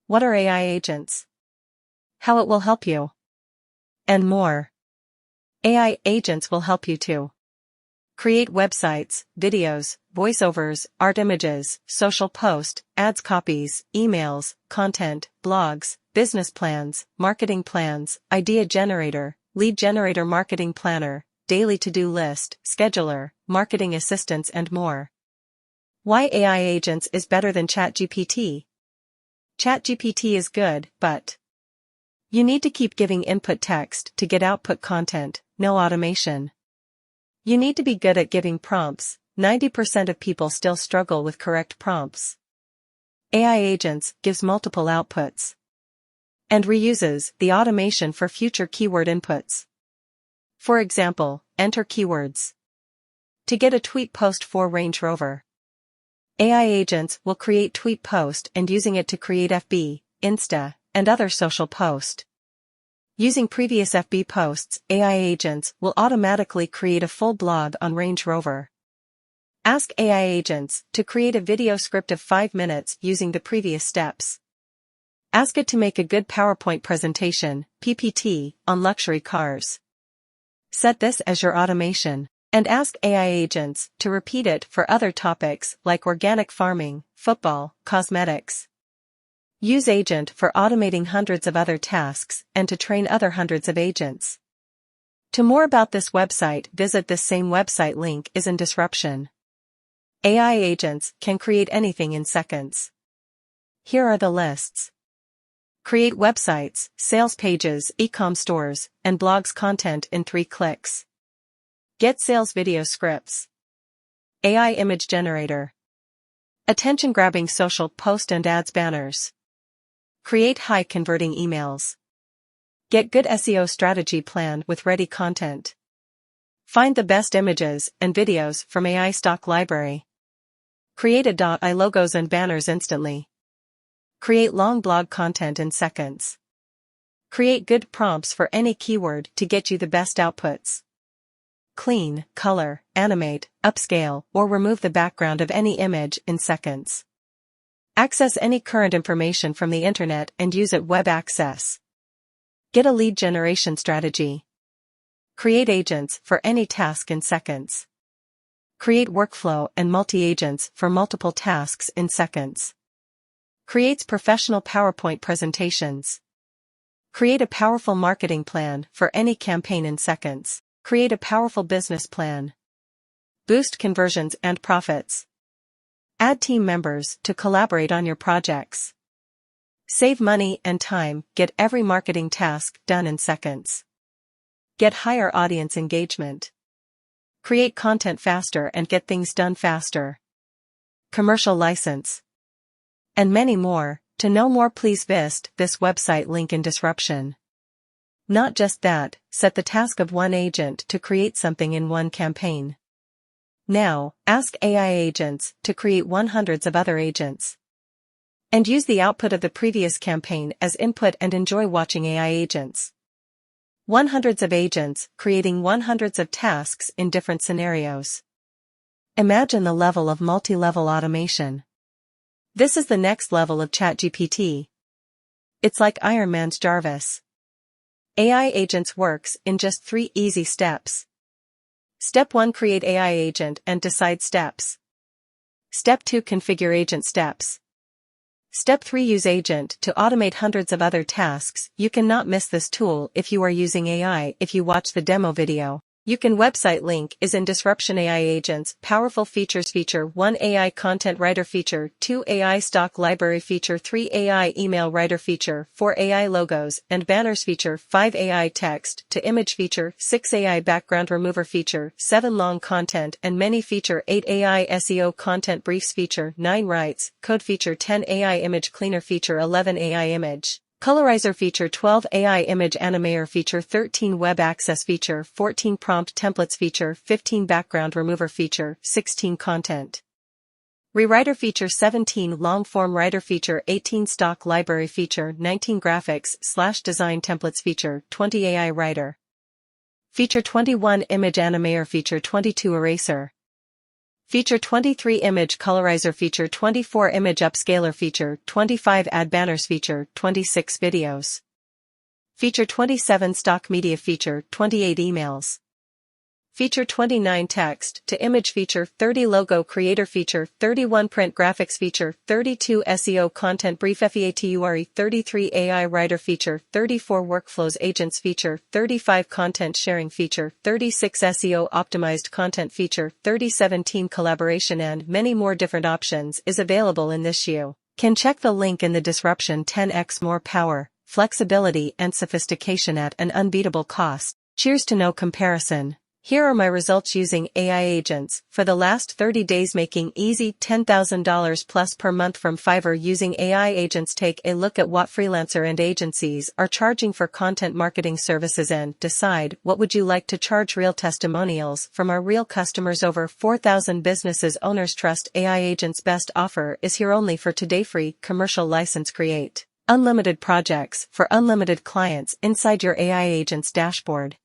What are AI agents? How it will help you. And more. AI agents will help you to create websites, videos, voiceovers, art images, social post, ads copies, emails, content, blogs, business plans, marketing plans, idea generator, lead generator, marketing planner, daily to-do list, scheduler, marketing assistants, and more. Why AI agents is better than ChatGPT? ChatGPT is good, but you need to keep giving input text to get output content, no automation. You need to be good at giving prompts. 90% of people still struggle with correct prompts. AI agents gives multiple outputs and reuses the automation for future keyword inputs. For example, enter keywords to get a tweet post for Range Rover. AI agents will create tweet post and using it to create FB, Insta, and other social post. Using previous FB posts, AI agents will automatically create a full blog on Range Rover. Ask AI agents to create a video script of 5 minutes using the previous steps. Ask it to make a good PowerPoint presentation, PPT, on luxury cars. Set this as your automation, and ask AI agents to repeat it for other topics like organic farming, football, cosmetics. Use agent for automating hundreds of other tasks and to train other hundreds of agents. To more about this website, visit this same website, link is in description. AI agents can create anything in seconds. Here are the lists. Create websites, sales pages, e-com stores, and blogs content in 3 clicks. Get sales video scripts. AI image generator. Attention-grabbing social post and ads banners. Create high-converting emails. Get good SEO strategy plan with ready content. Find the best images and videos from AI stock library. Create .ai logos and banners instantly. Create long blog content in seconds. Create good prompts for any keyword to get you the best outputs. Clean, color, animate, upscale, or remove the background of any image in seconds. Access any current information from the internet and use it web access. Get a lead generation strategy. Create agents for any task in seconds. Create workflow and multi-agents for multiple tasks in seconds. Creates professional PowerPoint presentations. Create a powerful marketing plan for any campaign in seconds. Create a powerful business plan. Boost conversions and profits. Add team members to collaborate on your projects. Save money and time, get every marketing task done in seconds. Get higher audience engagement. Create content faster and get things done faster. Commercial license. And many more. To know more, please visit this website, link in description. Not just that, set the task of one agent to create something in one campaign. Now, ask AI agents to create hundreds of other agents. And use the output of the previous campaign as input and enjoy watching AI agents. Hundreds of agents creating hundreds of tasks in different scenarios. Imagine the level of multi-level automation. This is the next level of ChatGPT. It's like Iron Man's Jarvis. AI agents works in just 3 easy steps. Step 1, create AI agent and decide steps. Step 2, configure agent steps. Step 3, use agent to automate hundreds of other tasks. You cannot miss this tool if you are using AI. If you watch the demo video, you can website, link is in description. AI agents, powerful features. Feature 1, AI content writer feature, 2, AI stock library feature, 3, AI email writer feature, 4, AI logos and banners feature, 5, AI text to image feature, 6, AI background remover feature, 7, long content and many feature, 8, AI SEO content briefs feature, 9, writes code feature, 10, AI image cleaner feature, 11, AI image colorizer feature, 12, AI image animator feature, 13, web access feature, 14, prompt templates feature, 15, background remover feature, 16, content rewriter feature, 17, long form writer feature, 18, stock library feature, 19, graphics/design templates feature, 20, AI writer feature, 21, image animator feature, 22, eraser Feature 23 Image Colorizer Feature 24 Image Upscaler Feature 25 Add Banners Feature 26 Videos Feature 27 Stock Media Feature 28 Emails Feature 29 Text to Image Feature 30 Logo Creator Feature 31 Print Graphics Feature 32 SEO Content Brief FATURE 33 AI Writer Feature 34 Workflows Agents Feature 35 Content Sharing Feature 36 SEO Optimized Content Feature 37 Team Collaboration and many more different options is available in this you can check the link in the description. 10x more power, flexibility and sophistication at an unbeatable cost. Cheers to no comparison. Here are my results using AI agents for the last 30 days, making easy $10,000 plus per month from Fiverr using AI agents. Take a look at what freelancer and agencies are charging for content marketing services and decide what would you like to charge. Real testimonials from our real customers. Over 4,000 businesses owners trust AI agents. Best offer is here only for today. Free commercial license. Create unlimited projects for unlimited clients inside your AI agent's dashboard.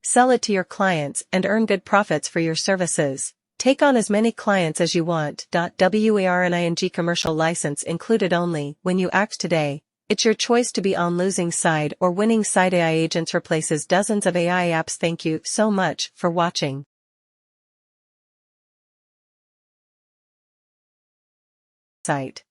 Sell it to your clients and earn good profits for your services. Take on as many clients as you want. Warning: commercial license included only when you act today. It's your choice to be on losing side or winning side. AI agents replaces dozens of AI apps. Thank you so much for watching. Site.